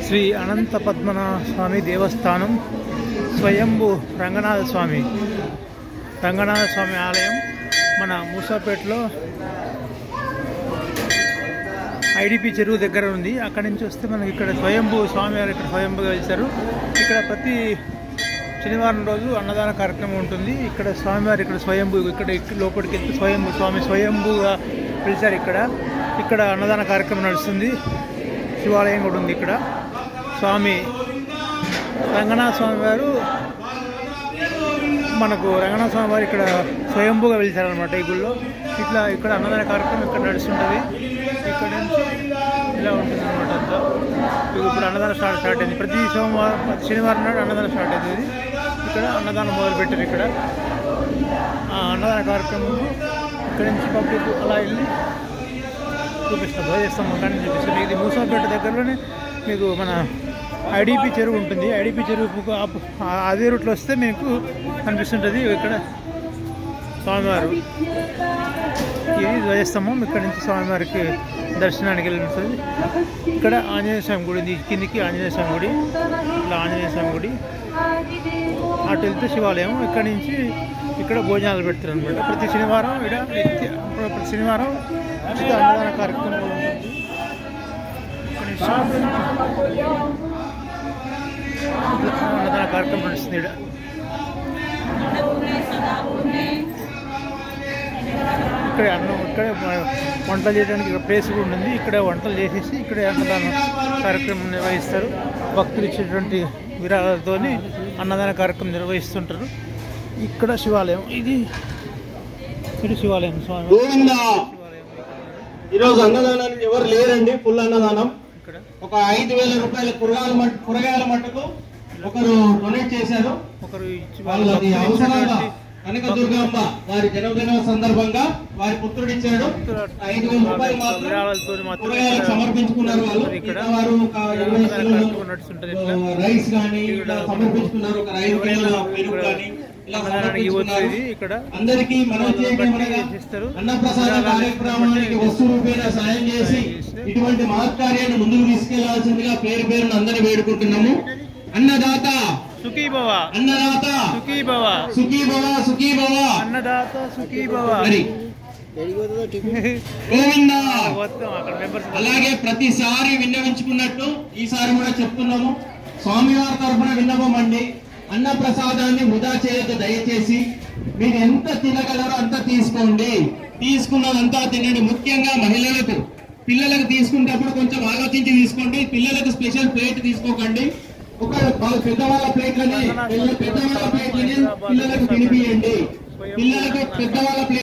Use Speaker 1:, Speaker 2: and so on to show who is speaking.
Speaker 1: శ్రీ అనంత పద్మనాభ స్వామి దేవస్థానం స్వయంభూ రంగనాథ స్వామి ఆలయం మన మూసాపేటలో ఐడిపి చెరువు దగ్గర ఉంది. అక్కడి నుంచి వస్తే మనకి ఇక్కడ స్వయంభూ స్వామి వారు ఇక్కడ స్వయంభూగా వెళ్తారు. ఇక్కడ ప్రతి శనివారం రోజు అన్నదాన కార్యక్రమం ఉంటుంది. ఇక్కడ స్వామివారు ఇక్కడ స్వయంభూ ఇక్కడ లోపలికి వెళ్తే స్వయంభూగా పిలిచారు. ఇక్కడ అన్నదాన కార్యక్రమం నడుస్తుంది. శివాలయం కూడా ఉంది. ఇక్కడ స్వామి రంగనాథ స్వామి వారు మనకు రంగనాథ స్వామి వారు ఇక్కడ స్వయంభూగా వెళ్తారనమాట. ఈ గుళ్ళో ఇక్కడ అన్నదాన కార్యక్రమం ఇక్కడ నడుస్తుంటుంది. ఇక్కడ నుంచి ఇలా ఉంటుంది అనమాట. అంతా ఇప్పుడు అన్నదానం స్టార్ట్ అయింది. ప్రతి శనివారం నాడు అన్నదానం స్టార్ట్ అవుతుంది. ఇక్కడ అన్నదానం మొదలుపెట్టారు. ఇక్కడ అన్నదాన కార్యక్రమం ఇక్కడ నుంచి పబ్లిక్ అలా వెళ్ళి చూపిస్తాం. ధ్వజస్తంభం అక్కడి నుంచి చూపిస్తాం. ఇది మూసాపేట దగ్గరలోనే మీకు మన ఐడిపి చెరువు ఉంటుంది. ఐడిపి చెరువు అదే రూట్లో వస్తే మీకు కనిపిస్తుంటుంది. ఇక్కడ స్వామివారు ఇది ధ్వజస్తంభం. ఇక్కడ నుంచి స్వామివారికి దర్శనానికి వెళ్ళిస్తుంది. ఇక్కడ ఆంజనేయ స్వామి గుడి ఉంది. కిందికి ఆంజనేయ స్వామి గుడి, ఇలా ఆంజనేయ స్వామి గుడి. అటు వెళ్తే శివాలయం. ఇక్కడ నుంచి ఇక్కడ భోజనాలు పెడతారు అనమాట. ప్రతి శనివారం ప్రతి శనివారం అన్నదాన కార్యక్రమం ఉంటుంది. అన్నదాన కార్యక్రమం నడుస్తుంది. ఇక్కడ వంటలు చేయడానికి ఇక్కడ ప్లేస్ కూడా ఉంటుంది. ఇక్కడ వంటలు చేసేసి ఇక్కడే అన్నదాన కార్యక్రమం నిర్వహిస్తారు. భక్తులు ఇచ్చేటువంటి విరాళాలతో అన్నదాన కార్యక్రమం నిర్వహిస్తుంటారు. ఇక్కడ శివాలయం. ఇది శివాలయం. స్వామి
Speaker 2: ఈరోజు అన్నదానానికి ఎవరు లేరండి. ఫుల్ అన్నదానం. ఒక 5,000 రూపాయల కూరగాయల మట్టుకు ఒకరు డొనేట్ చేశారు.
Speaker 1: ఒకరు
Speaker 2: వాళ్ళది అవసరంగా కనకదుర్గమ్మ వారి జన్మదిన సందర్భంగా వారి పుత్రుడు ఇచ్చాడు. 5,000 రూపాయలు కూరగాయలకు సమర్పించుకున్నారు. వాళ్ళు వారు ఒక 20 కిలోల రైస్ కానీ సమర్పించుకున్నారు. ఒక 5 కిలోల పెరుగు కానీ ఇలా సమర్పించుకున్నారు. అందరికీ మనం అన్నప్రసాద కార్యక్రమానికి వస్తు రూపేణ సాయం చేసి ఇటువంటి మహత్కార్యాన్ని ముందుకు తీసుకెళ్లాల్సిందిగా పేరున అందరినీ వేడుకుంటున్నాము. అన్నదాత
Speaker 1: సుఖీ భవ,
Speaker 2: అన్నదాత
Speaker 1: సుఖీ భవ,
Speaker 2: సుఖీ భవ, సుఖీ భవ,
Speaker 1: అన్నదాత సుఖీ భవ.
Speaker 2: గోవిందా. అలాగే ప్రతిసారి విన్నవించుకున్నట్టు ఈసారి కూడా చెప్తున్నాము. స్వామివారి తరఫున విన్నపం అండి. అన్న ప్రసాదాన్ని వృధా చేయొద్దు దయచేసి. మీరు ఎంత తినగలరో అంత తీసుకోండి. తీసుకున్నదంతా తినండి. ముఖ్యంగా మహిళలకు, పిల్లలకు తీసుకునేటప్పుడు కొంచెం ఆలోచించి తీసుకోండి. పిల్లలకు స్పెషల్ ప్లేట్ తీసుకోకండి. పెద్దవాళ్ళ ప్లేట్లని పిల్లలకు తినిపియండి. పిల్లలకు పెద్దవాళ్ళ ప్లేట్